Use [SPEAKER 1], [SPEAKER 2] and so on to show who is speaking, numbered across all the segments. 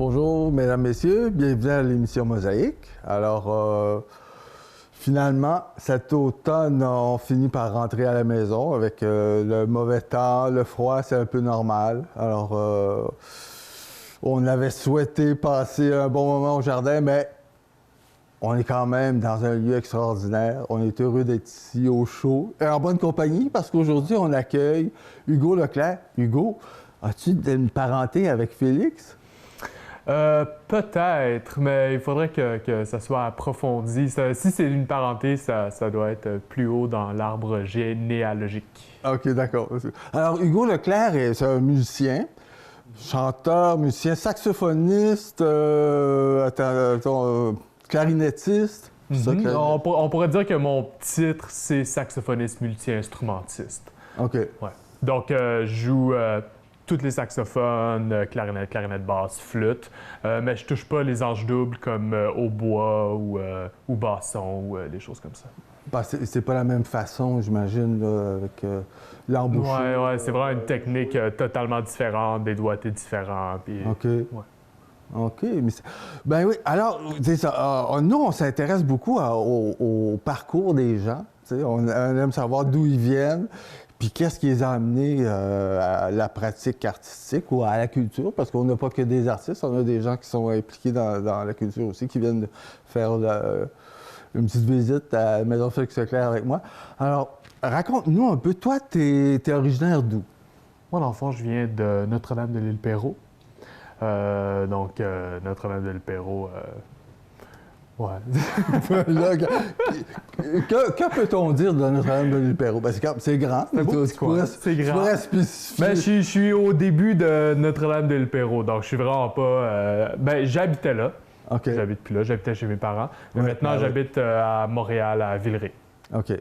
[SPEAKER 1] Bonjour, mesdames, messieurs, bienvenue à l'émission Mosaïque. Alors, finalement, cet automne, on finit par rentrer à la maison avec le mauvais temps, le froid, c'est un peu normal. Alors, on avait souhaité passer un bon moment au jardin, mais on est quand même dans un lieu extraordinaire. On est heureux d'être ici au chaud et en bonne compagnie parce qu'aujourd'hui, on accueille Hugo Leclerc. Hugo, as-tu une parenté avec Félix?
[SPEAKER 2] Peut-être, mais il faudrait que ça soit approfondi. Si c'est une parenté, ça doit être plus haut dans l'arbre généalogique.
[SPEAKER 1] OK, d'accord. Alors, Hugo Leclerc, c'est un musicien, chanteur, musicien, saxophoniste, clarinettiste.
[SPEAKER 2] On pourrait dire que mon titre, c'est saxophoniste multi-instrumentiste.
[SPEAKER 1] OK.
[SPEAKER 2] Ouais. Donc, je joue tous les saxophones, clarinette basse, flûte, mais je touche pas les anges doubles comme hautbois ou basson ou des choses comme ça.
[SPEAKER 1] Ben, c'est pas la même façon, j'imagine, là, avec l'embouchure.
[SPEAKER 2] Ouais, c'est vraiment une technique totalement différente, des doigtés différents. Puis,
[SPEAKER 1] OK.
[SPEAKER 2] Ouais.
[SPEAKER 1] OK. Ben oui, alors, c'est ça. Nous, on s'intéresse beaucoup au parcours des gens. On aime savoir d'où ils viennent, puis qu'est-ce qui les a amenés à la pratique artistique ou à la culture, parce qu'on n'a pas que des artistes, on a des gens qui sont impliqués dans la culture aussi, qui viennent faire une petite visite à la Maison Félix Leclerc avec moi. Alors, raconte-nous un peu, toi, t'es originaire d'où?
[SPEAKER 2] Moi, dans le fond, je viens de Notre-Dame-de-l'Île-Perrot. Notre-Dame-de-l'Île-Perrot, ouais.
[SPEAKER 1] Là, que peut-on dire de Notre-Dame-de-l'Île-Perrot? Ben, c'est grand.
[SPEAKER 2] C'est beau petit coin. C'est grand.
[SPEAKER 1] Tu pourrais spécifier.
[SPEAKER 2] Ben, je suis au début de Notre-Dame-de-l'Île-Perrot, donc je suis vraiment pas... j'habitais là.
[SPEAKER 1] OK.
[SPEAKER 2] J'habite plus là, j'habitais chez mes parents. Mais
[SPEAKER 1] Ouais,
[SPEAKER 2] maintenant,
[SPEAKER 1] ben
[SPEAKER 2] j'habite à Montréal, à Villeray.
[SPEAKER 1] OK.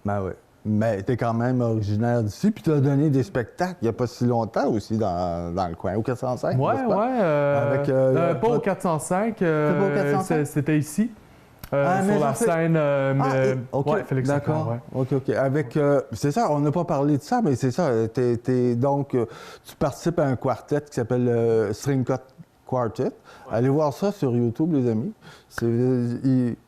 [SPEAKER 1] Ben oui. Mais tu es quand même originaire d'ici, puis tu as donné des spectacles il n'y a pas si longtemps aussi dans le coin, au 405.
[SPEAKER 2] Ouais.
[SPEAKER 1] Avec,
[SPEAKER 2] pas au 405,
[SPEAKER 1] pas au 405?
[SPEAKER 2] c'était ici. Sur
[SPEAKER 1] mais
[SPEAKER 2] la scène,
[SPEAKER 1] OK,
[SPEAKER 2] ouais, Félix Leclerc,
[SPEAKER 1] d'accord.
[SPEAKER 2] ouais.
[SPEAKER 1] OK. Avec, c'est ça, on n'a pas parlé de ça, mais c'est ça. Donc, tu participes à un quartet qui s'appelle le String Cut Quartet. Ouais. Allez voir ça sur YouTube, les amis.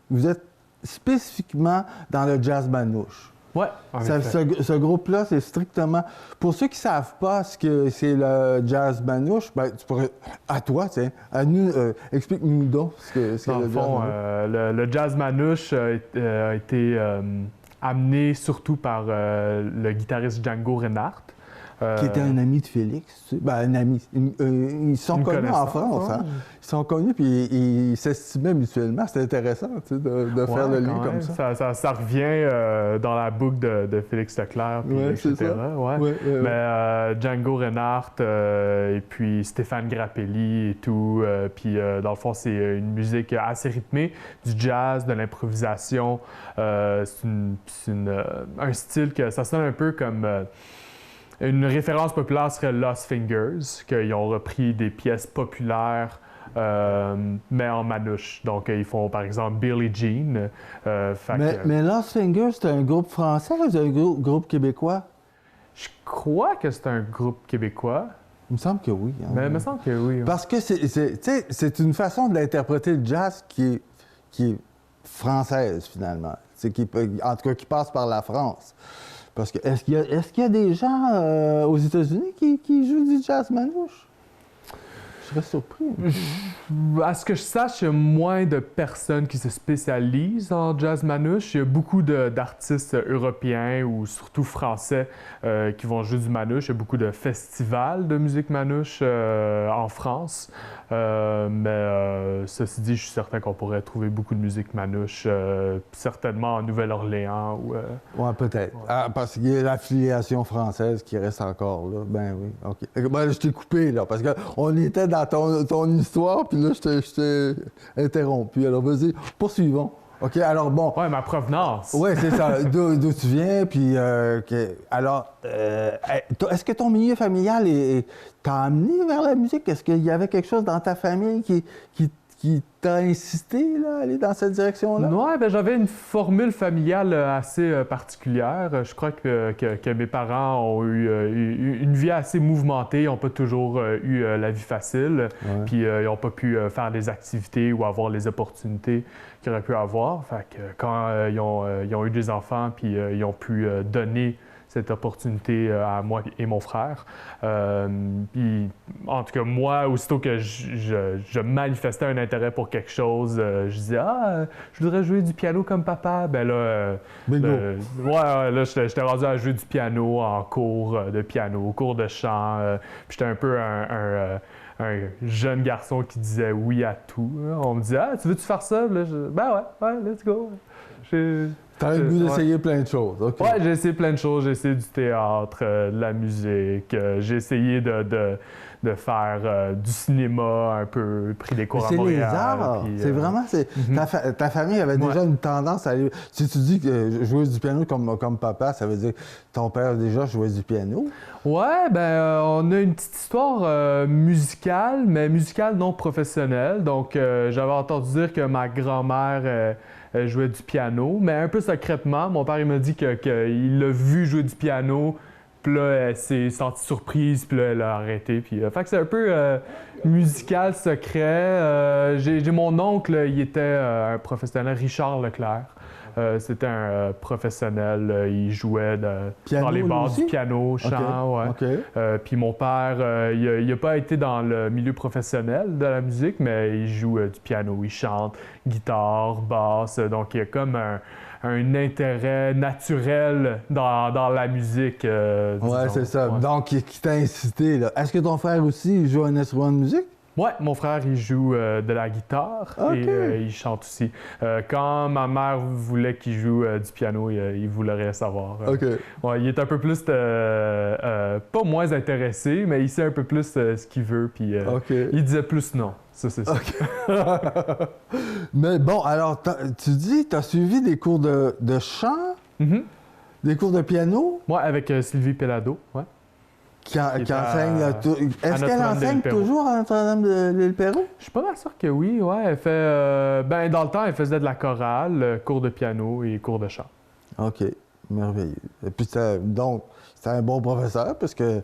[SPEAKER 1] Vous êtes spécifiquement dans le jazz manouche.
[SPEAKER 2] Ouais.
[SPEAKER 1] Ce groupe-là, c'est strictement... Pour ceux qui ne savent pas ce que c'est le jazz manouche, ben, tu pourrais... À toi, tiens, à nous, explique-nous donc ce que
[SPEAKER 2] dans
[SPEAKER 1] le
[SPEAKER 2] le fond, le jazz manouche a été amené surtout par le guitariste Django Reinhardt.
[SPEAKER 1] Qui était un ami de Félix. Tu sais. Ben, un ami. Ils sont connus en France. Hein? Ils sont connus, puis ils s'estimaient mutuellement. C'est intéressant tu sais, de faire le lien comme ça.
[SPEAKER 2] Ça revient dans la boucle de Félix Leclerc, puis etc.
[SPEAKER 1] C'est ça. Ouais.
[SPEAKER 2] Mais Django Reinhardt et puis Stéphane Grappelli et tout. Puis dans le fond, c'est une musique assez rythmée, du jazz, de l'improvisation. C'est un style que ça sonne un peu comme... Une référence populaire serait Lost Fingers, qu'ils ont repris des pièces populaires, mais en manouche. Donc, ils font, par exemple, Billie Jean.
[SPEAKER 1] Mais Lost Fingers, c'est un groupe français ou c'est un groupe québécois?
[SPEAKER 2] Je crois que c'est un groupe québécois.
[SPEAKER 1] Il me semble que oui. Hein?
[SPEAKER 2] Mais il me semble que oui. Ouais.
[SPEAKER 1] Parce que c'est une façon d'interpréter le jazz qui est française, finalement. En tout cas, qui passe par la France. Parce que est-ce qu'il y a des gens aux États-Unis qui jouent du jazz manouche? Je serais surpris.
[SPEAKER 2] À ce que je sache, il y a moins de personnes qui se spécialisent en jazz manouche. Il y a beaucoup d'artistes européens ou surtout français qui vont jouer du manouche. Il y a beaucoup de festivals de musique manouche en France. Mais ceci dit, je suis certain qu'on pourrait trouver beaucoup de musique manouche, certainement en Nouvelle-Orléans.
[SPEAKER 1] Oui, peut-être. Ouais. Ah, parce qu'il y a l'affiliation française qui reste encore là. Ben oui, OK. Ben, je t'ai coupé, là, parce qu'on était dans ton histoire, puis là, je t'ai interrompu. Alors, vas-y, poursuivons. OK, alors bon.
[SPEAKER 2] Ouais, ma provenance.
[SPEAKER 1] Oui, c'est ça. D'où tu viens, puis... Alors, est-ce que ton milieu familial t'a amené vers la musique? Est-ce qu'il y avait quelque chose dans ta famille qui qui t'a incité là, à aller dans cette direction-là?
[SPEAKER 2] Ouais, ben j'avais une formule familiale assez particulière. Je crois que mes parents ont eu une vie assez mouvementée. Ils n'ont pas toujours eu la vie facile.
[SPEAKER 1] Ouais.
[SPEAKER 2] Puis ils n'ont pas pu faire des activités ou avoir les opportunités qu'ils auraient pu avoir. Fait que quand ils ont eu des enfants, puis ils ont pu donner cette opportunité à moi et mon frère. Puis, en tout cas, moi, aussitôt que je manifestais un intérêt pour quelque chose, je disais « Ah, je voudrais jouer du piano comme papa. » Ben là,
[SPEAKER 1] Bingo!
[SPEAKER 2] là j'étais rendu à jouer du piano en cours de piano, cours de chant. Puis j'étais un peu un jeune garçon qui disait oui à tout. On me disait « Ah, tu veux-tu faire ça? » Ben ouais, let's go.
[SPEAKER 1] T'as le goût d'essayer plein de choses. Okay.
[SPEAKER 2] Ouais, j'ai essayé plein de choses. J'ai essayé du théâtre, de la musique. J'ai essayé de faire du cinéma un peu, pris des cours à Montréal.
[SPEAKER 1] C'est les arts.
[SPEAKER 2] Puis,
[SPEAKER 1] c'est vraiment... ta famille avait déjà une tendance à aller... Si tu dis que jouer du piano comme papa, ça veut dire que ton père déjà jouait du piano?
[SPEAKER 2] Ouais, ben on a une petite histoire musicale, mais musicale non professionnelle. Donc, j'avais entendu dire que ma grand-mère... jouait du piano, mais un peu secrètement. Mon père, il m'a dit qu'il l'a vu jouer du piano, puis là, elle s'est sentie surprise, puis là, elle a arrêté. Puis, fait que c'est un peu musical, secret. J'ai mon oncle, il était un professionnel, Richard Leclerc. C'était un professionnel, il jouait dans les bars du piano, chant, ouais.
[SPEAKER 1] Okay.
[SPEAKER 2] Puis mon père, il n'a pas été dans le milieu professionnel de la musique, mais il joue du piano, il chante, guitare, basse, donc il y a comme un intérêt naturel dans la musique.
[SPEAKER 1] Ouais, c'est ça.
[SPEAKER 2] Ouais.
[SPEAKER 1] Donc, qui t'a incité, là. Est-ce que ton frère aussi il joue un instrument de musique?
[SPEAKER 2] Ouais, mon frère, il joue de la guitare et il chante aussi. Quand ma mère voulait qu'il joue du piano, il voulait rien savoir.
[SPEAKER 1] OK.
[SPEAKER 2] Ouais, il est un peu plus, pas moins intéressé, mais il sait un peu plus ce qu'il veut, puis il disait plus non. Ça, c'est ça.
[SPEAKER 1] OK. Mais bon, alors, tu dis, tu as suivi des cours de chant, des cours de piano?
[SPEAKER 2] Ouais, avec Sylvie Pellado, ouais.
[SPEAKER 1] Qui enseigne Est-ce qu'elle enseigne toujours à Notre-Dame de l'Île-Perrot?
[SPEAKER 2] Je suis pas mal sûr que oui, ouais. Elle fait. Ben, dans le temps, elle faisait de la chorale, cours de piano et cours de chant.
[SPEAKER 1] OK, merveilleux. Et puis, donc, c'est un bon professeur parce que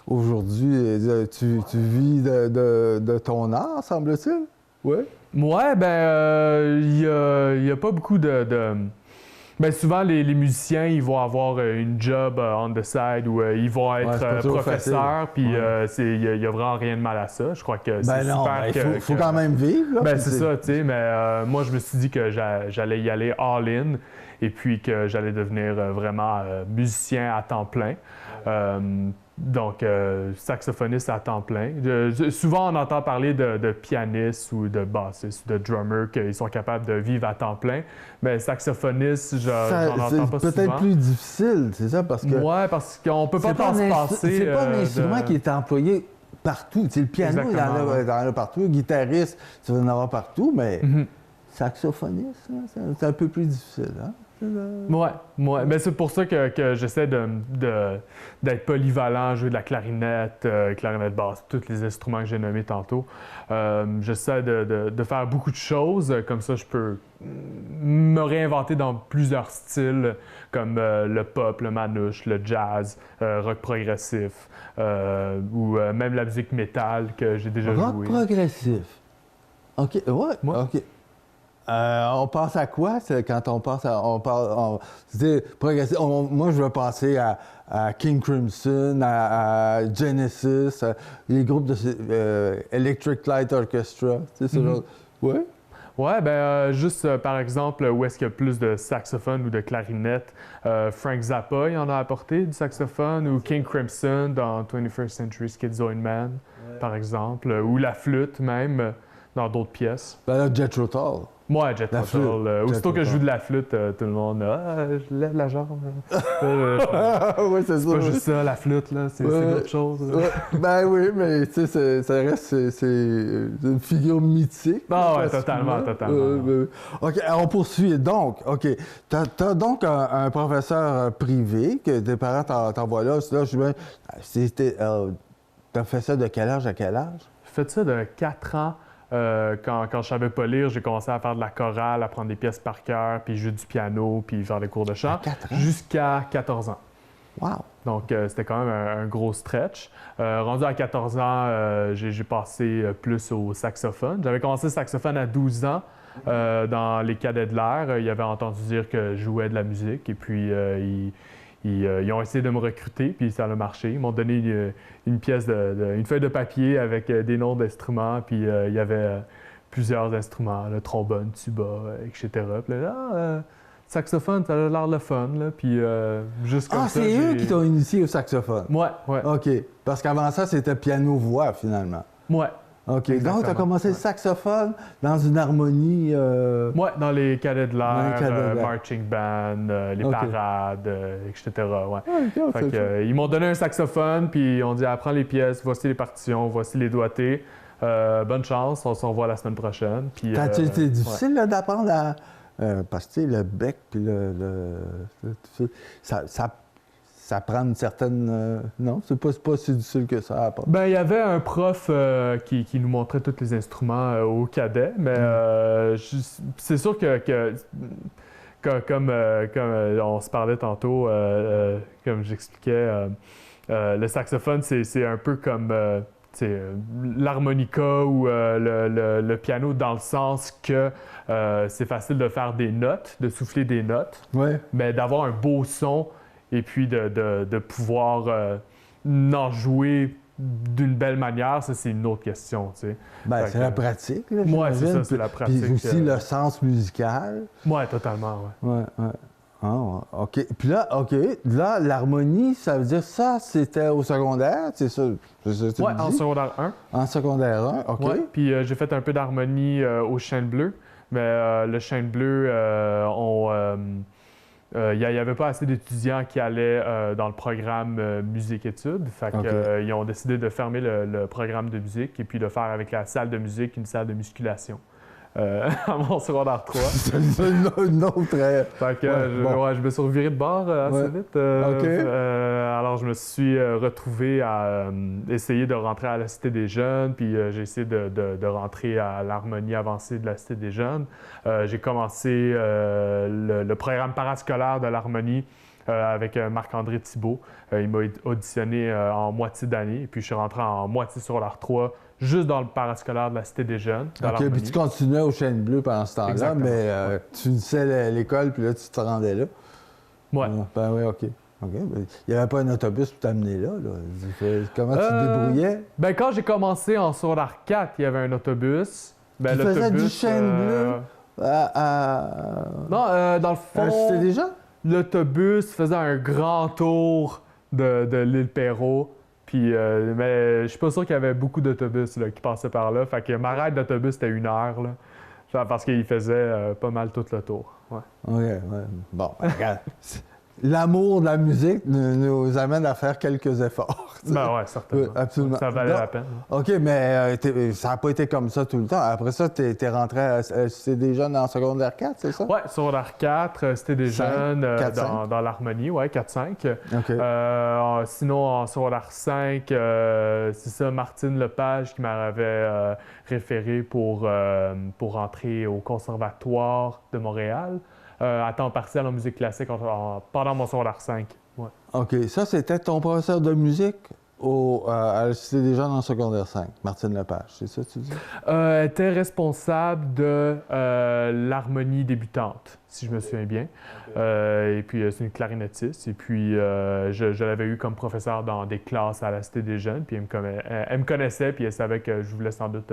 [SPEAKER 1] aujourd'hui, tu vis de ton art, semble-t-il? Oui.
[SPEAKER 2] Ouais, ben, il y a pas beaucoup Ben, souvent, les musiciens, ils vont avoir une job on the side où ils vont être professeurs, puis il n'y a vraiment rien de mal à ça. Je crois que c'est super.
[SPEAKER 1] Il faut quand même vivre. Là,
[SPEAKER 2] ben, c'est ça, tu sais, mais moi, je me suis dit que j'allais y aller all-in et puis que j'allais devenir vraiment musicien à temps plein. Donc, saxophoniste à temps plein. Souvent, on entend parler de pianistes ou de bassistes ou de drummers qu'ils sont capables de vivre à temps plein. Mais saxophoniste, j'en entends pas souvent.
[SPEAKER 1] C'est peut-être plus difficile, c'est ça? Parce que
[SPEAKER 2] ouais, parce qu'on peut pas s'en passer.
[SPEAKER 1] C'est pas un instrument qui est employé partout. T'sais, le piano, il y en a partout. Guitariste, tu vas en avoir partout, mais saxophoniste, c'est un peu plus difficile. Hein?
[SPEAKER 2] Ouais. Mais c'est pour ça que j'essaie d'être polyvalent, jouer de la clarinette, clarinette basse, tous les instruments que j'ai nommés tantôt. J'essaie de faire beaucoup de choses, comme ça je peux me réinventer dans plusieurs styles, comme le pop, le manouche, le jazz, rock progressif, ou même la musique métal que j'ai déjà joué.
[SPEAKER 1] Rock progressif? OK, ouais. OK. On pense à quoi quand on pense à. Progressif. Moi, je vais penser à King Crimson, à Genesis, les groupes de Electric Light Orchestra. Tu sais, ce genre. Ouais?
[SPEAKER 2] Ouais, ben juste par exemple, où est-ce qu'il y a plus de saxophone ou de clarinette, Frank Zappa, il en a apporté du saxophone, ou King Crimson dans 21st Century Schizoid Man, par exemple, ou la flûte même, dans d'autres pièces.
[SPEAKER 1] Ben là, Jethro Tull.
[SPEAKER 2] Moi, Jethro Tull. Aussitôt que je joue de la flûte, tout le monde, je lève la jambe.
[SPEAKER 1] Oui, c'est ça.
[SPEAKER 2] C'est pas juste ça, la flûte, là, c'est autre chose.
[SPEAKER 1] Ben oui, mais tu sais, ça reste, c'est une figure mythique.
[SPEAKER 2] Ah ouais, totalement.
[SPEAKER 1] OK, on poursuit. Donc, OK, t'as donc un professeur privé que tes parents t'envoient là. Là, t'as fait ça de quel âge à quel âge?
[SPEAKER 2] J'ai fait ça de 4 ans Quand je savais pas lire, j'ai commencé à faire de la chorale, à prendre des pièces par cœur, puis jouer du piano, puis faire des cours de chant.
[SPEAKER 1] À 4 ans?
[SPEAKER 2] Jusqu'à 14 ans.
[SPEAKER 1] Wow!
[SPEAKER 2] Donc, c'était quand même un gros stretch. Rendu à 14 ans, j'ai passé plus au saxophone. J'avais commencé le saxophone à 12 ans dans les Cadets de l'air. Ils avaient entendu dire que je jouais de la musique et puis ils ont essayé de me recruter, puis ça a marché. Ils m'ont donné une pièce, une feuille de papier avec des noms d'instruments, puis il y avait plusieurs instruments, le trombone, tuba, etc. Puis là, saxophone, ça a l'air le fun, là. Puis juste comme ça.
[SPEAKER 1] Ah, c'est eux qui t'ont initié au saxophone?
[SPEAKER 2] Ouais, ouais.
[SPEAKER 1] OK. Parce qu'avant ça, c'était piano-voix, finalement.
[SPEAKER 2] Ouais.
[SPEAKER 1] OK.
[SPEAKER 2] Exactement.
[SPEAKER 1] Donc, tu as commencé le saxophone dans une harmonie.
[SPEAKER 2] Ouais, dans les cadets de
[SPEAKER 1] Dans les
[SPEAKER 2] l'air,
[SPEAKER 1] cadets de l'air.
[SPEAKER 2] marching band, les
[SPEAKER 1] OK.
[SPEAKER 2] parades, etc. Ouais.
[SPEAKER 1] Ah, OK,
[SPEAKER 2] Fait que, ils m'ont donné un saxophone, puis ils ont dit apprends les pièces, voici les partitions, voici les doigtés. Bonne chance, on se revoit la semaine prochaine. Puis,
[SPEAKER 1] C'est difficile là, d'apprendre à. Parce que tu sais, le bec, puis ça prend une certaine. Non, c'est pas si difficile que ça à apprendre.
[SPEAKER 2] Ben, il y avait un prof qui nous montrait tous les instruments au cadet, mais c'est sûr comme on se parlait tantôt, comme j'expliquais, le saxophone, c'est un peu comme l'harmonica ou le piano dans le sens que c'est facile de faire des notes, de souffler des notes,
[SPEAKER 1] Ouais.
[SPEAKER 2] mais d'avoir un beau son et puis de pouvoir en jouer d'une belle manière, ça c'est une autre question, tu sais.
[SPEAKER 1] Ben,
[SPEAKER 2] Fait
[SPEAKER 1] c'est
[SPEAKER 2] que-
[SPEAKER 1] la pratique, là,
[SPEAKER 2] Ouais, c'est
[SPEAKER 1] j'imagine.
[SPEAKER 2] ça, c'est la pratique.
[SPEAKER 1] Puis aussi le sens musical.
[SPEAKER 2] Ouais, totalement, ouais.
[SPEAKER 1] Ouais, ouais. Ah, ouais. OK. Puis là, OK. Là, l'harmonie, ça veut dire ça, c'était au secondaire, c'est ça? C'est ça que tu
[SPEAKER 2] Ouais,
[SPEAKER 1] me
[SPEAKER 2] en
[SPEAKER 1] dis?
[SPEAKER 2] secondaire 1.
[SPEAKER 1] En secondaire 1, OK.
[SPEAKER 2] Ouais, puis j'ai fait un peu d'harmonie au Chêne Bleu, mais le Chêne Bleu, il n'y avait pas assez d'étudiants qui allaient dans le programme musique-études. Fait
[SPEAKER 1] OK.
[SPEAKER 2] qu'ils ont décidé de fermer le programme de musique et puis de faire avec la salle de musique une salle de musculation. À mon secondaire 3.
[SPEAKER 1] C'est une autre.
[SPEAKER 2] Fait que
[SPEAKER 1] bon.
[SPEAKER 2] je me suis reviré de bord assez
[SPEAKER 1] Ouais.
[SPEAKER 2] vite.
[SPEAKER 1] OK.
[SPEAKER 2] Alors, je me suis retrouvé à essayer de rentrer à la Cité des Jeunes, puis j'ai essayé de rentrer à l'harmonie avancée de la Cité des Jeunes. J'ai commencé le programme parascolaire de l'harmonie avec Marc-André Thibault. Il m'a auditionné en moitié d'année, et puis je suis rentré en moitié sur l'art 3 juste dans le parascolaire de la Cité des Jeunes, dans
[SPEAKER 1] OK, puis
[SPEAKER 2] l'harmonie.
[SPEAKER 1] tu continuais au Chêne Bleu pendant ce temps-là,
[SPEAKER 2] Exactement.
[SPEAKER 1] mais tu finissais l'école, puis là, tu te rendais là.
[SPEAKER 2] Ouais.
[SPEAKER 1] Ah, ben oui, OK. OK. Ben, il n'y avait pas un autobus pour t'amener là. Comment tu te débrouillais?
[SPEAKER 2] Ben, quand j'ai commencé en secondaire 4, il y avait un autobus. Ben,
[SPEAKER 1] Tu faisais du
[SPEAKER 2] l'autobus,
[SPEAKER 1] Chêne Bleu
[SPEAKER 2] Non, dans le fond,
[SPEAKER 1] C'était déjà?
[SPEAKER 2] l'autobus faisait un grand tour de l'île Perrault. Puis, mais je suis pas sûr qu'il y avait beaucoup d'autobus là, qui passaient par là. Fait que ma ride d'autobus, c'était 1 heure. Là. Parce qu'il faisait pas mal tout le tour. Ouais.
[SPEAKER 1] OK, ouais. Bon, ben, regarde. L'amour de la musique nous amène à faire quelques efforts. tu sais.
[SPEAKER 2] Ben ouais, certainement.
[SPEAKER 1] Oui, absolument.
[SPEAKER 2] Ça valait
[SPEAKER 1] Donc,
[SPEAKER 2] la peine.
[SPEAKER 1] OK, mais ça n'a pas été comme ça tout le temps. Après ça, tu es rentré à c'est des jeunes en secondaire 4, c'est ça?
[SPEAKER 2] Ouais, secondaire 4, c'était des
[SPEAKER 1] Cinq,
[SPEAKER 2] jeunes
[SPEAKER 1] 4,
[SPEAKER 2] dans l'harmonie, ouais, 4-5.
[SPEAKER 1] OK.
[SPEAKER 2] Sinon, en secondaire 5, c'est ça, Martine Lepage qui m'avait référé pour entrer au Conservatoire de Montréal à temps partiel en musique classique pendant mon secondaire 5. Ouais.
[SPEAKER 1] OK. Ça, c'était ton professeur de musique à la Cité des Jeunes en secondaire 5, Martine Lepage, c'est ça que tu dis?
[SPEAKER 2] Elle était responsable de l'harmonie débutante, si je me souviens bien. Et puis, c'est une clarinettiste. Et puis, je l'avais eu comme professeur dans des classes à la Cité des Jeunes. Puis, elle me connaissait, puis elle savait que je voulais sans doute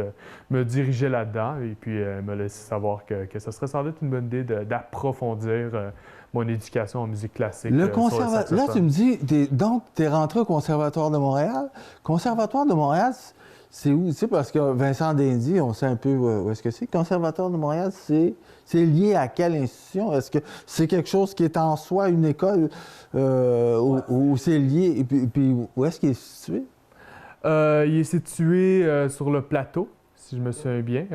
[SPEAKER 2] me diriger là-dedans. Et puis, elle m'a laissé savoir que ce serait sans doute une bonne idée d'approfondir mon éducation en musique classique.
[SPEAKER 1] Le
[SPEAKER 2] sur
[SPEAKER 1] conservatoire. Là,
[SPEAKER 2] saxophone.
[SPEAKER 1] tu me dis, donc, tu es rentré au Conservatoire de Montréal. Conservatoire de Montréal, c'est où? Tu sais, parce que Vincent Dindy, on sait un peu où est-ce que c'est. Conservatoire de Montréal, c'est lié à quelle institution? Est-ce que c'est quelque chose qui est en soi une école ou c'est lié? Et puis, où est-ce qu'il est situé?
[SPEAKER 2] Il est situé sur le plateau, si je me souviens bien.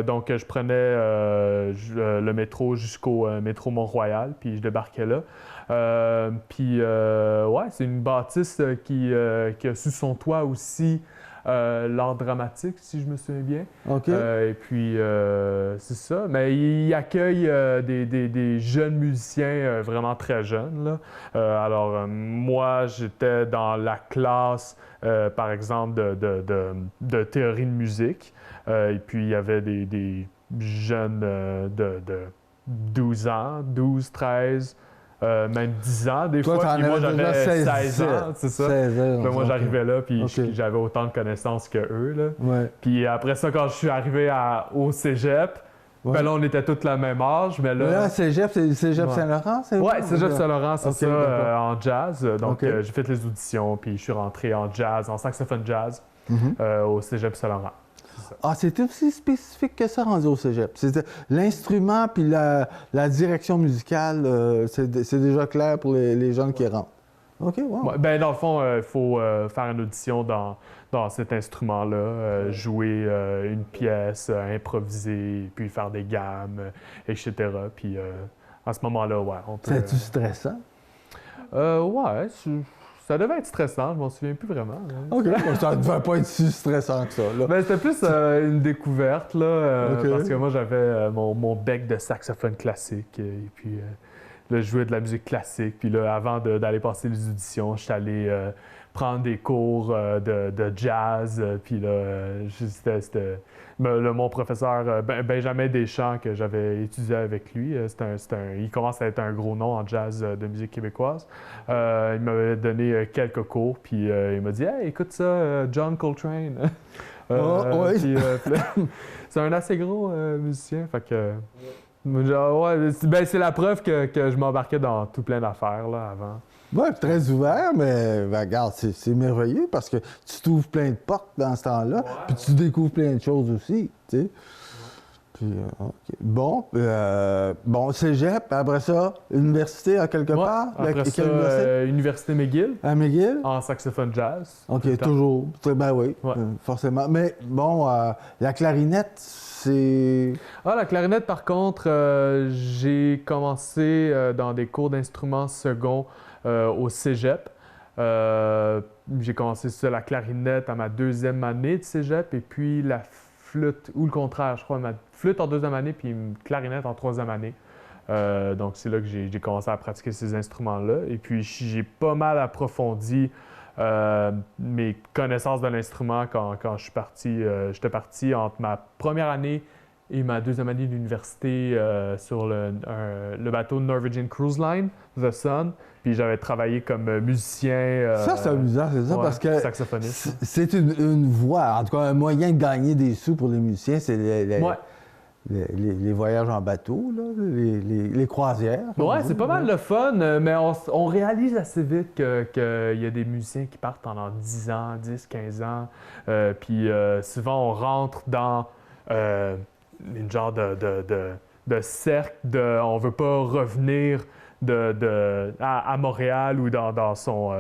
[SPEAKER 2] Donc, je prenais le métro jusqu'au métro Mont-Royal, puis je débarquais là. Puis, ouais, c'est une bâtisse qui a sous son toit aussi l'art dramatique, si je me souviens bien.
[SPEAKER 1] OK.
[SPEAKER 2] Et puis, c'est ça. Mais il accueille des jeunes musiciens vraiment très jeunes, là. Alors, moi, j'étais dans la classe, par exemple, de théorie de musique. Et puis, il y avait des jeunes de 12 ans, 12, 13, même 10 ans des
[SPEAKER 1] Toi,
[SPEAKER 2] fois.
[SPEAKER 1] t'en
[SPEAKER 2] Puis moi,
[SPEAKER 1] avais déjà
[SPEAKER 2] j'avais
[SPEAKER 1] 16
[SPEAKER 2] 16 ans, c'est ça.
[SPEAKER 1] 16 ans.
[SPEAKER 2] Puis moi,
[SPEAKER 1] OK.
[SPEAKER 2] j'arrivais là, puis
[SPEAKER 1] OK.
[SPEAKER 2] j'avais autant de connaissances que eux, là.
[SPEAKER 1] Ouais.
[SPEAKER 2] Puis après ça, quand je suis arrivé au cégep,
[SPEAKER 1] Ouais.
[SPEAKER 2] ben là, on était tous le même âge, mais
[SPEAKER 1] Mais
[SPEAKER 2] là...
[SPEAKER 1] là, Cégep, c'est Cégep
[SPEAKER 2] Ouais.
[SPEAKER 1] Saint-Laurent, c'est
[SPEAKER 2] Ouais, Cégep Saint-Laurent, c'est
[SPEAKER 1] Ok,
[SPEAKER 2] ça,
[SPEAKER 1] d'accord.
[SPEAKER 2] en jazz. Donc,
[SPEAKER 1] Ok.
[SPEAKER 2] j'ai fait les auditions, puis je suis rentré en jazz, en saxophone jazz,
[SPEAKER 1] Mhm.
[SPEAKER 2] au Cégep Saint-Laurent.
[SPEAKER 1] Ah, c'est aussi spécifique que ça rendu au Cégep. C'était l'instrument puis la direction musicale, c'est déjà clair pour les jeunes qui rentrent. OK, wow.
[SPEAKER 2] Ouais, ben, dans le fond, il faut faire une audition dans cet instrument-là, jouer une pièce, improviser, puis faire des gammes, etc. Puis à ce moment-là, ouais, on peut...
[SPEAKER 1] C'est-tu stressant?
[SPEAKER 2] Ouais, ça devait être stressant, je m'en souviens plus vraiment. Hein.
[SPEAKER 1] OK, bon, ça ne devait pas être si stressant que ça. Là.
[SPEAKER 2] Ben, c'était plus une découverte, là,
[SPEAKER 1] Ok.
[SPEAKER 2] parce que moi, j'avais mon bec de saxophone classique, et puis là, je jouais de la musique classique. Puis là, avant d'aller passer les auditions, j'étais allé prendre des cours de jazz, puis là, mon professeur Benjamin Deschamps, que j'avais étudié avec lui, il commence à être un gros nom en jazz de musique québécoise. Il m'avait donné quelques cours, puis il m'a dit « Hey, écoute ça, John Coltrane! »
[SPEAKER 1] Oui.
[SPEAKER 2] Puis, c'est un assez gros musicien, fait que... Genre, ouais, c'est la preuve que je m'embarquais dans tout plein d'affaires là, avant.
[SPEAKER 1] Ouais, très ouvert, mais ben, regarde, c'est merveilleux parce que tu t'ouvres plein de portes dans ce temps-là, puis tu découvres plein de choses aussi, tu sais. Puis, OK. Bon, cégep, après ça, université à quelque part?
[SPEAKER 2] Après ça,
[SPEAKER 1] Quelle université?
[SPEAKER 2] Université McGill,
[SPEAKER 1] À McGill?
[SPEAKER 2] en saxophone jazz. tout
[SPEAKER 1] OK,
[SPEAKER 2] le temps.
[SPEAKER 1] toujours. Ben oui,
[SPEAKER 2] Ouais.
[SPEAKER 1] forcément. Mais bon, la clarinette, c'est...
[SPEAKER 2] Ah, la clarinette, par contre, j'ai commencé dans des cours d'instruments seconds au cégep. J'ai commencé ça, la clarinette à ma deuxième année de cégep, et puis la flûte, ou le contraire, je crois, ma flûte en deuxième année, puis une clarinette en troisième année. Donc, c'est là que j'ai commencé à pratiquer ces instruments-là. Et puis, j'ai pas mal approfondi mes connaissances de l'instrument quand je suis parti. J'étais parti entre ma première année et ma deuxième année d'université sur le bateau Norwegian Cruise Line, The Sun. Puis j'avais travaillé comme musicien.
[SPEAKER 1] Ça, c'est amusant, c'est ça,
[SPEAKER 2] ouais,
[SPEAKER 1] parce que
[SPEAKER 2] saxophoniste.
[SPEAKER 1] c'est une voie, en tout cas, un moyen de gagner des sous pour les musiciens, c'est
[SPEAKER 2] Ouais.
[SPEAKER 1] les voyages en bateau, là, les croisières.
[SPEAKER 2] Ouais, c'est pas mal le fun, mais on réalise assez vite qu'il y a des musiciens qui partent pendant 10 ans, 10, 15 ans. Puis souvent, on rentre dans une genre de cercle de on veut pas revenir à Montréal ou dans son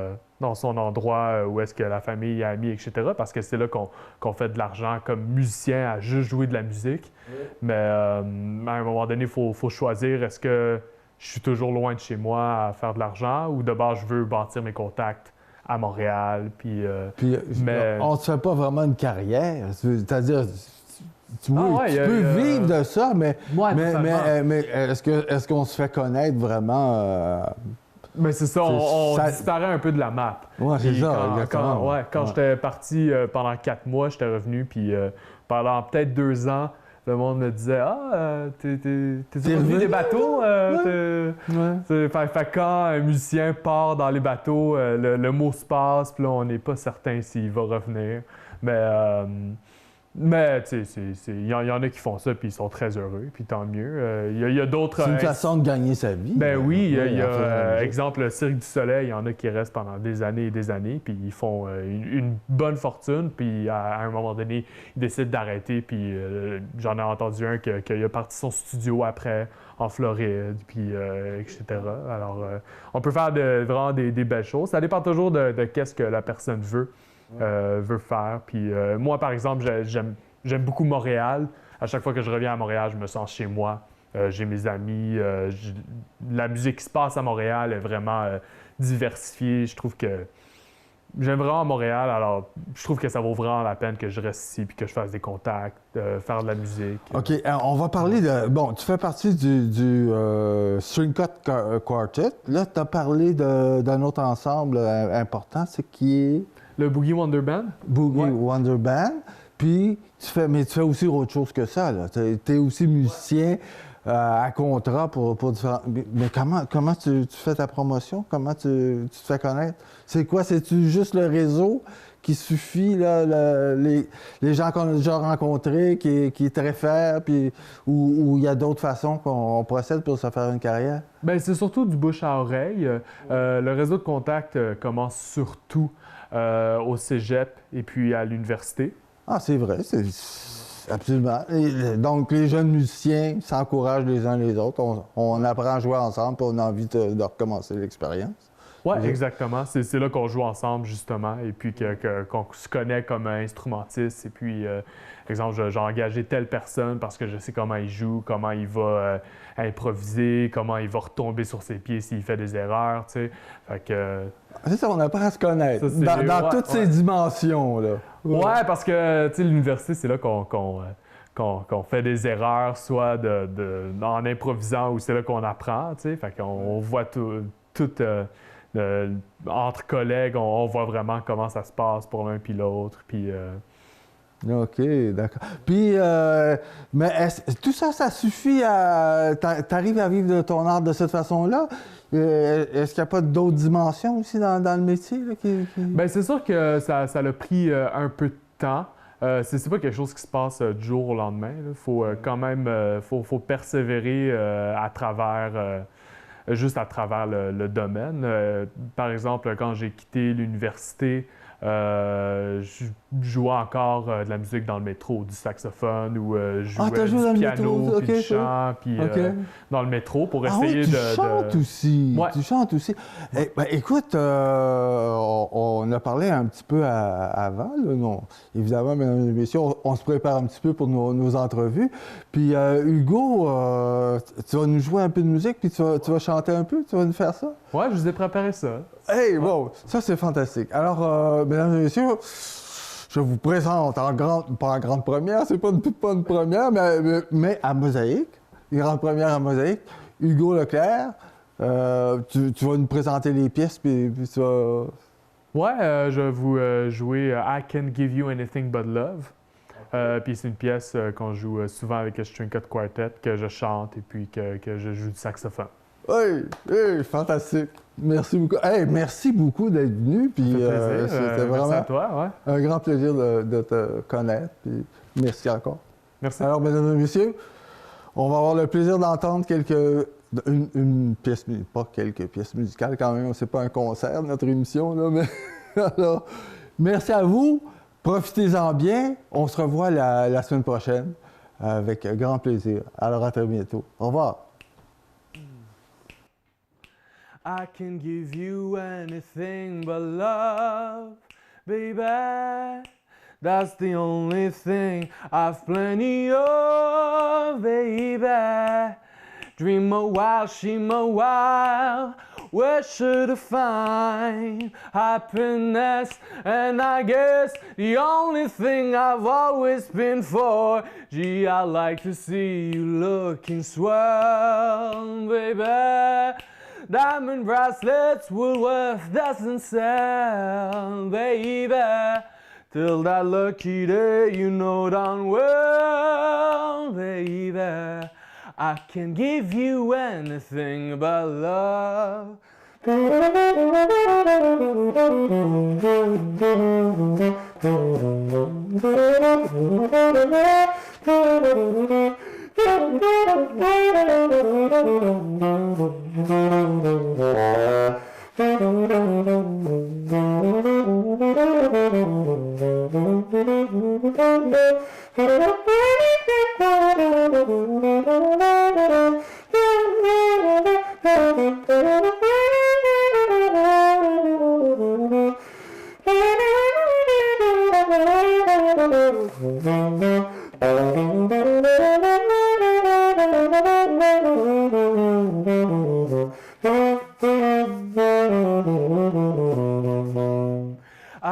[SPEAKER 2] endroit où est-ce que la famille, amis, etc. Parce que c'est là qu'on fait de l'argent comme musicien à juste jouer de la musique. Mais à un moment donné, il faut choisir, est-ce que je suis toujours loin de chez moi à faire de l'argent ou de base, je veux bâtir mes contacts à Montréal. Puis, mais...
[SPEAKER 1] on ne se fait pas vraiment une carrière. C'est-à-dire, tu
[SPEAKER 2] ouais,
[SPEAKER 1] peux vivre de ça, mais,
[SPEAKER 2] Ouais,
[SPEAKER 1] mais est-ce qu'on se fait connaître vraiment?
[SPEAKER 2] Mais c'est ça, on
[SPEAKER 1] ça-
[SPEAKER 2] disparaît un peu de la map.
[SPEAKER 1] Ouais, c'est
[SPEAKER 2] Puis
[SPEAKER 1] ça, exactement.
[SPEAKER 2] Quand j'étais parti pendant 4 mois, j'étais revenu, puis pendant peut-être 2 ans, le monde me disait « Ah, t'es revenu
[SPEAKER 1] revenu?
[SPEAKER 2] des bateaux?
[SPEAKER 1] Ouais.
[SPEAKER 2] Fait quand un musicien part dans les bateaux, le mot se passe, puis là, on n'est pas certain s'il va revenir. Mais tu sais, il y en a qui font ça, puis ils sont très heureux, puis tant mieux. Il y a d'autres...
[SPEAKER 1] C'est une façon de gagner sa vie.
[SPEAKER 2] Ben oui, il y
[SPEAKER 1] en faisant la
[SPEAKER 2] a,
[SPEAKER 1] musique.
[SPEAKER 2] exemple, le Cirque du Soleil, il y en a qui restent pendant des années et des années, puis ils font une bonne fortune, puis à un moment donné, ils décident d'arrêter, puis j'en ai entendu un qui a parti son studio après, en Floride, puis etc. Alors, on peut faire vraiment des belles choses. Ça dépend toujours de qu'est-ce que la personne veut faire. Puis moi, par exemple, j'aime beaucoup Montréal. À chaque fois que je reviens à Montréal, je me sens chez moi. J'ai mes amis. La musique qui se passe à Montréal est vraiment diversifiée. Je trouve que J'aime vraiment Montréal, alors je trouve que ça vaut vraiment la peine que je reste ici puis que je fasse des contacts, faire de la musique.
[SPEAKER 1] OK, on va parler de... Bon, tu fais partie du String Cut Quartet. Là, tu as parlé d'un autre ensemble important, c'est qui est...
[SPEAKER 2] Le Boogie Wonder Band?
[SPEAKER 1] Boogie
[SPEAKER 2] Ouais.
[SPEAKER 1] Wonder Band. Puis, mais tu fais aussi autre chose que ça, là. Tu es aussi musicien à contrat pour différents... Mais comment tu fais ta promotion? Comment tu te fais connaître? C'est quoi? C'est-tu juste le réseau qui suffit, là, les gens qu'on a déjà rencontrés, qui te réfèrent, puis ou il y a d'autres façons qu'on procède pour se faire une carrière?
[SPEAKER 2] Bien, c'est surtout du bouche à oreille. Le réseau de contact commence surtout au cégep et puis à l'université.
[SPEAKER 1] Ah, c'est vrai, c'est absolument. Donc, les jeunes musiciens s'encouragent les uns les autres. On apprend à jouer ensemble, puis on a envie de recommencer l'expérience.
[SPEAKER 2] Oui,
[SPEAKER 1] Oui.
[SPEAKER 2] exactement. C'est là qu'on joue ensemble, justement, et puis qu'on se connaît comme instrumentiste. Et puis, exemple, j'ai engagé telle personne parce que je sais comment il joue, comment il va improviser, comment il va retomber sur ses pieds s'il fait des erreurs, tu sais. Fait que...
[SPEAKER 1] C'est ça, on apprend à se connaître.
[SPEAKER 2] Ça, c'est-
[SPEAKER 1] Dans
[SPEAKER 2] ouais,
[SPEAKER 1] toutes ces dimensions, là.
[SPEAKER 2] Ouais, parce que, tu sais, l'université, c'est là qu'on fait des erreurs, soit en improvisant, ou c'est là qu'on apprend, tu sais. Fait qu'on voit tout entre collègues, on voit vraiment comment ça se passe pour l'un puis l'autre. Puis,
[SPEAKER 1] OK, d'accord. Puis, mais tout ça, ça suffit à... T'arrives à vivre de ton art de cette façon-là? Est-ce qu'il n'y a pas d'autres dimensions aussi dans le métier, là,
[SPEAKER 2] Bien, c'est sûr que ça a pris un peu de temps. C'est pas quelque chose qui se passe du jour au lendemain. Il faut quand même faut persévérer juste à travers le domaine. Par exemple, quand j'ai quitté l'université, je jouais encore de la musique dans le métro, du saxophone ou je
[SPEAKER 1] t'as joué
[SPEAKER 2] jouais
[SPEAKER 1] dans
[SPEAKER 2] du
[SPEAKER 1] le métro,
[SPEAKER 2] piano,
[SPEAKER 1] ok,
[SPEAKER 2] puis du
[SPEAKER 1] ça.
[SPEAKER 2] chant, puis
[SPEAKER 1] OK.
[SPEAKER 2] dans le métro pour
[SPEAKER 1] Ah oui,
[SPEAKER 2] essayer
[SPEAKER 1] tu
[SPEAKER 2] de...
[SPEAKER 1] chantes aussi.
[SPEAKER 2] Ouais.
[SPEAKER 1] Tu chantes aussi. Eh, ben, écoute, on a parlé un petit peu avant. Là, non. Évidemment, mesdames et messieurs, on se prépare un petit peu pour nos entrevues. Puis, Hugo, tu vas nous jouer un peu de musique, puis tu vas chanter un peu? Tu vas nous faire ça?
[SPEAKER 2] Ouais, je vous ai préparé ça.
[SPEAKER 1] Hey, bon, ça c'est fantastique. Alors, mesdames et messieurs, je vous présente pas en grande première, c'est pas une première, mais à Mosaïque, une grande première à Mosaïque, Hugo Leclerc. Tu vas nous présenter les pièces, puis tu vas...
[SPEAKER 2] Ouais, je vais vous jouer I Can't Give You Anything But Love. Puis c'est une pièce qu'on joue souvent avec le String Cut Quartet, que je chante et puis que je joue du saxophone.
[SPEAKER 1] Hey, fantastique. Merci beaucoup. Hey, merci beaucoup d'être venu. Puis
[SPEAKER 2] Ça fait plaisir.
[SPEAKER 1] c'était
[SPEAKER 2] Merci
[SPEAKER 1] vraiment
[SPEAKER 2] à toi, ouais.
[SPEAKER 1] un grand plaisir de te connaître. Puis merci encore.
[SPEAKER 2] Merci.
[SPEAKER 1] Alors, mesdames et messieurs, on va avoir le plaisir d'entendre une pièce, pas quelques pièces musicales quand même. C'est pas un concert, notre émission, là, mais alors, merci à vous. Profitez-en bien. On se revoit la semaine prochaine avec grand plaisir. Alors, à très bientôt. Au revoir.
[SPEAKER 2] I can give you anything but love, baby. That's the only thing I've plenty of, baby. Dream a while, sheam a while. Where should I find happiness? And I guess the only thing I've always been for. Gee, I like to see you looking swell, baby. Diamond bracelets Woolworth doesn't sell, baby. Till that lucky day, you know darn well, baby. I can give you anything but love.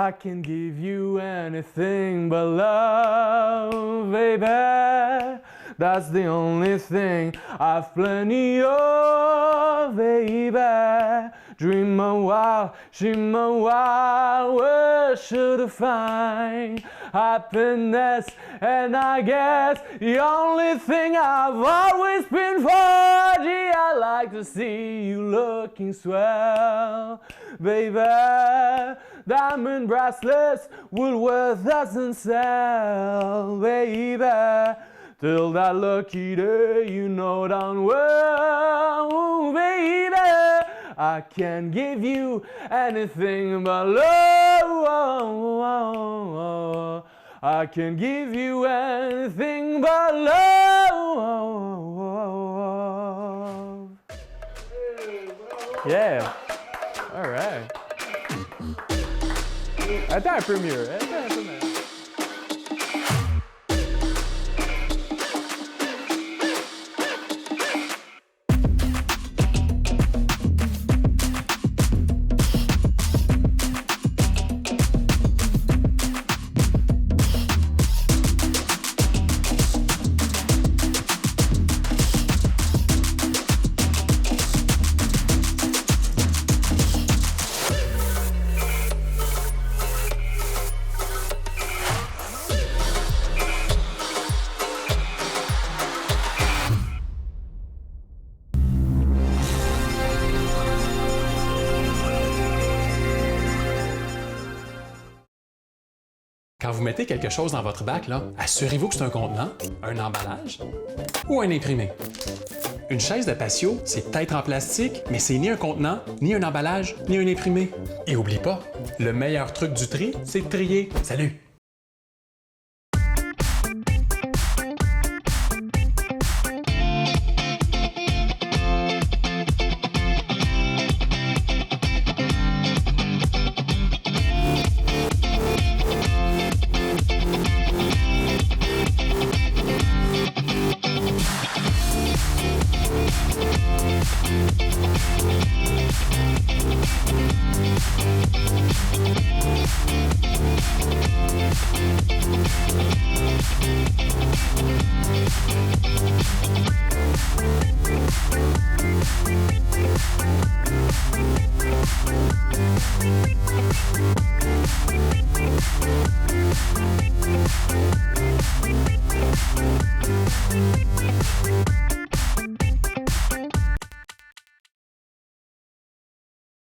[SPEAKER 2] I can give you anything but love, baby. That's the only thing I've plenty of, baby. Dream a while, dream a while, where should I find happiness? And I guess the only thing I've always been for, gee, I like to see you looking swell, baby. Diamond bracelets Woolworth doesn't sell, baby. Till that lucky day, you know darn well, baby, I can't give you anything but love. I can give you anything but love. Yeah. All right. Attends un peu mieux. Attends un peu mieux.
[SPEAKER 3] Quand vous mettez quelque chose dans votre bac, là, assurez-vous que c'est un contenant, un emballage ou un imprimé. Une chaise de patio, c'est peut-être en plastique, mais c'est ni un contenant, ni un emballage, ni un imprimé. Et oublie pas, le meilleur truc du tri, c'est de trier. Salut!
[SPEAKER 4] We'll be right back.